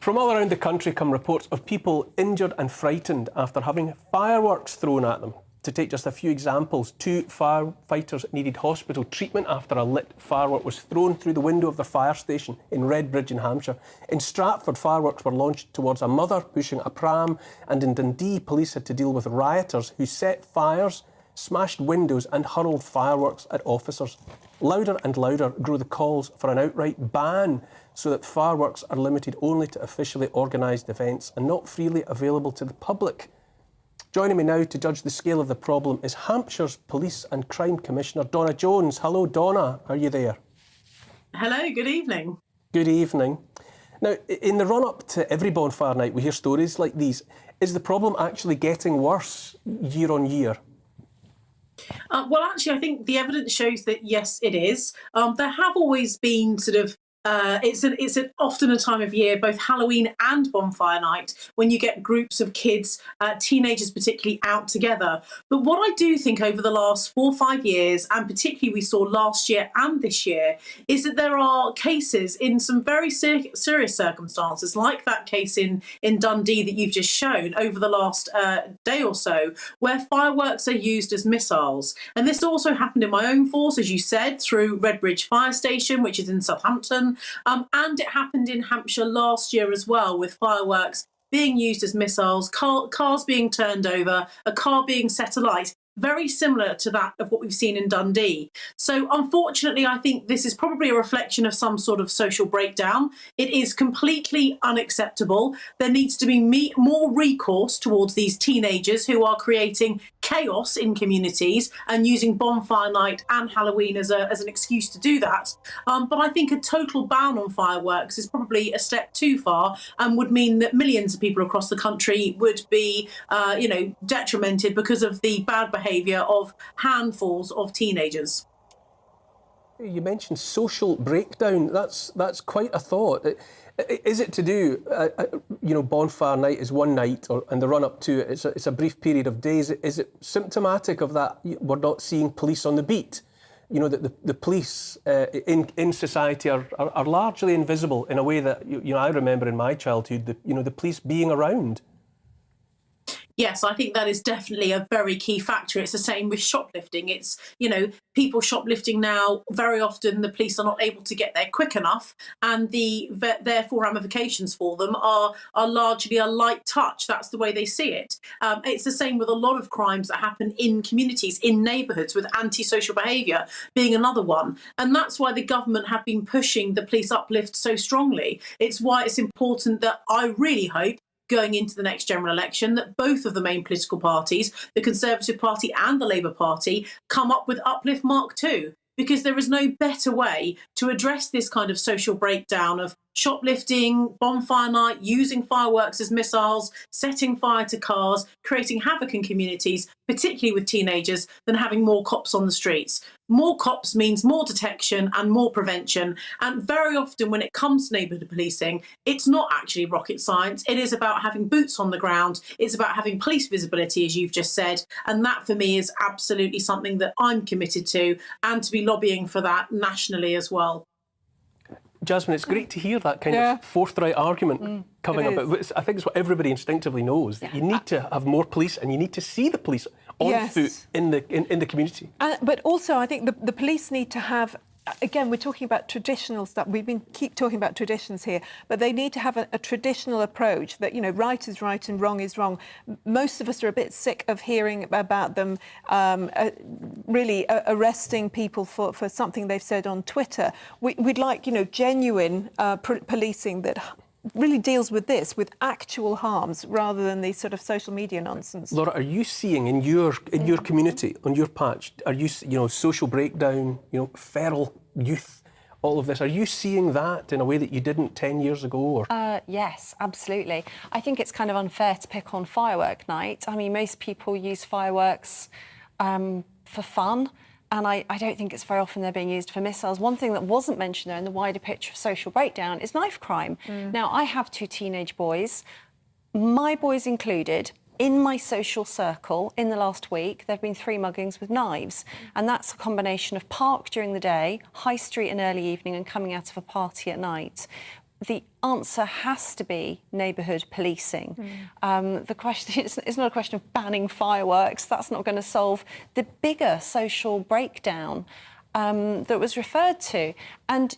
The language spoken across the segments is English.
From all around the country come reports of people injured and frightened after having fireworks thrown at them. To take just a few examples, 2 firefighters needed hospital treatment after a lit firework was thrown through the window of their fire station in Redbridge in Hampshire. In Stratford, fireworks were launched towards a mother pushing a pram, and in Dundee, police had to deal with rioters who set fires, smashed windows and hurled fireworks at officers. Louder and louder grew the calls for an outright ban so that fireworks are limited only to officially organised events and not freely available to the public. Joining me now to judge the scale of the problem is Hampshire's Police and Crime Commissioner, Donna Jones. Hello, Donna. Are you there? Hello, good evening. Good evening. Now, in the run-up to every bonfire night, we hear stories like these. Is the problem actually getting worse year on year? Well, actually, I think the evidence shows that, yes, it is. There have always been sort of it's often a time of year, both Halloween and bonfire night, when you get groups of kids, teenagers particularly, out together. But what I do think over the last 4 or 5 years, and particularly we saw last year and this year, is that there are cases in some very serious circumstances, like that case in Dundee that you've just shown over the last day or so, where fireworks are used as missiles. And this also happened in my own force, as you said, through Redbridge Fire Station, which is in Southampton. And it happened in Hampshire last year as well, with fireworks being used as missiles, cars being turned over, a car being set alight. Very similar to that of what we've seen in Dundee. So unfortunately, I think this is probably a reflection of some sort of social breakdown. It is completely unacceptable. There needs to be more recourse towards these teenagers who are creating chaos in communities and using bonfire night and Halloween as an excuse to do that. But I think a total ban on fireworks is probably a step too far and would mean that millions of people across the country would be, detrimented because of the bad behaviour of handfuls of teenagers. You mentioned social breakdown. That's quite a thought. Is it to do, bonfire night is one night, and the run-up to it, it's a brief period of days. Is it symptomatic of that we're not seeing police on the beat? You know, that the police in society are largely invisible in a way that, I remember in my childhood, the police being around. Yes, I think that is definitely a very key factor. It's the same with shoplifting. It's, people shoplifting now, very often the police are not able to get there quick enough, and therefore ramifications for them are largely a light touch. That's the way they see it. It's the same with a lot of crimes that happen in communities, in neighbourhoods, with antisocial behaviour being another one. And that's why the government have been pushing the police uplift so strongly. It's why it's important that I really hope, going into the next general election, that both of the main political parties, the Conservative Party and the Labour Party, come up with Uplift Mark II, because there is no better way to address this kind of social breakdown of shoplifting, bonfire night, using fireworks as missiles, setting fire to cars, creating havoc in communities, particularly with teenagers, than having more cops on the streets. More cops means more detection and more prevention. And very often when it comes to neighbourhood policing, it's not actually rocket science. It is about having boots on the ground. It's about having police visibility, as you've just said. And that, for me, is absolutely something that I'm committed to, and to be lobbying for that nationally as well. Jasmine, it's great to hear that kind of forthright argument coming up. I think it's what everybody instinctively knows, that you need to have more police and you need to see the police on foot in the community. But also, I think the police need to have, again, we're talking about traditional stuff. Keep talking about traditions here, but they need to have a traditional approach that, right is right and wrong is wrong. Most of us are a bit sick of hearing about them really arresting people for something they've said on Twitter. We'd like, genuine policing that really deals with this, with actual harms, rather than these sort of social media nonsense. Laura, are you seeing in your community, on your patch, are you social breakdown, feral youth, all of this? Are you seeing that in a way that you didn't 10 years ago? Or? Yes, absolutely. I think it's kind of unfair to pick on firework night. I mean, most people use fireworks for fun. And I don't think it's very often they're being used for missiles. One thing that wasn't mentioned there in the wider picture of social breakdown is knife crime. Now, I have 2 teenage boys, my boys included. In my social circle, in the last week, there have been 3 muggings with knives. And that's a combination of park during the day, high street in early evening, and coming out of a party at night. the answer has to be neighbourhood policing. The question, it's not a question of banning fireworks. That's not going to solve the bigger social breakdown that was referred to. And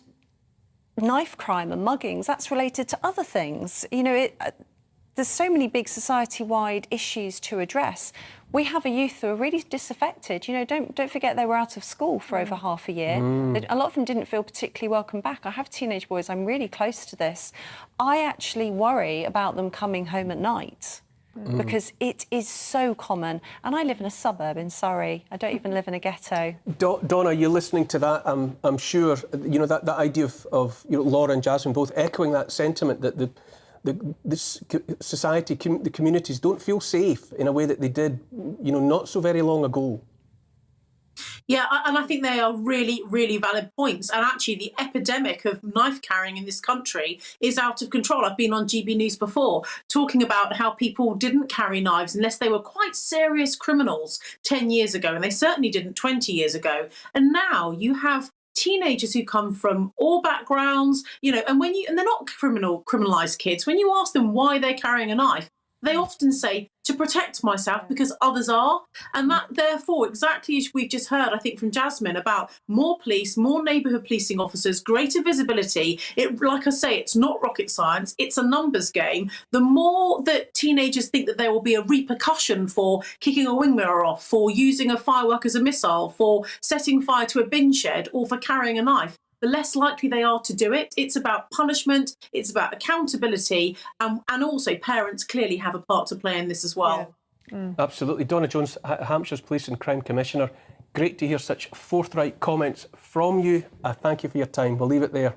knife crime and muggings, that's related to other things. You know, there's so many big society-wide issues to address. We have a youth who are really disaffected. You know, don't forget they were out of school for over half a year. A lot of them didn't feel particularly welcome back. I have teenage boys, I'm really close to this. I actually worry about them coming home at night because it is so common. And I live in a suburb in Surrey. I don't even live in a ghetto. Donna, you're listening to that, I'm sure, you know, that idea of you know, Laura and Jasmine both echoing that sentiment that this society, the communities don't feel safe in a way that they did, you know, not so very long ago. Yeah, and I think they are really, really valid points. And actually, the epidemic of knife carrying in this country is out of control. I've been on GB News before talking about how people didn't carry knives unless they were quite serious criminals 10 years ago, and they certainly didn't 20 years ago. And now you have teenagers who come from all backgrounds, you know, and they're not criminalized kids. When you ask them why they're carrying a knife, they often say, to protect myself because others are. And that, therefore, exactly as we've just heard, I think, from Jasmine, about more police, more neighbourhood policing officers, greater visibility. Like I say, it's not rocket science, it's a numbers game. The more that teenagers think that there will be a repercussion for kicking a wing mirror off, for using a firework as a missile, for setting fire to a bin shed, or for carrying a knife, the less likely they are to do it. It's about punishment, it's about accountability, and also parents clearly have a part to play in this as well. Yeah. Absolutely. Donna Jones, Hampshire's Police and Crime Commissioner. Great to hear such forthright comments from you. Thank you for your time. We'll leave it there.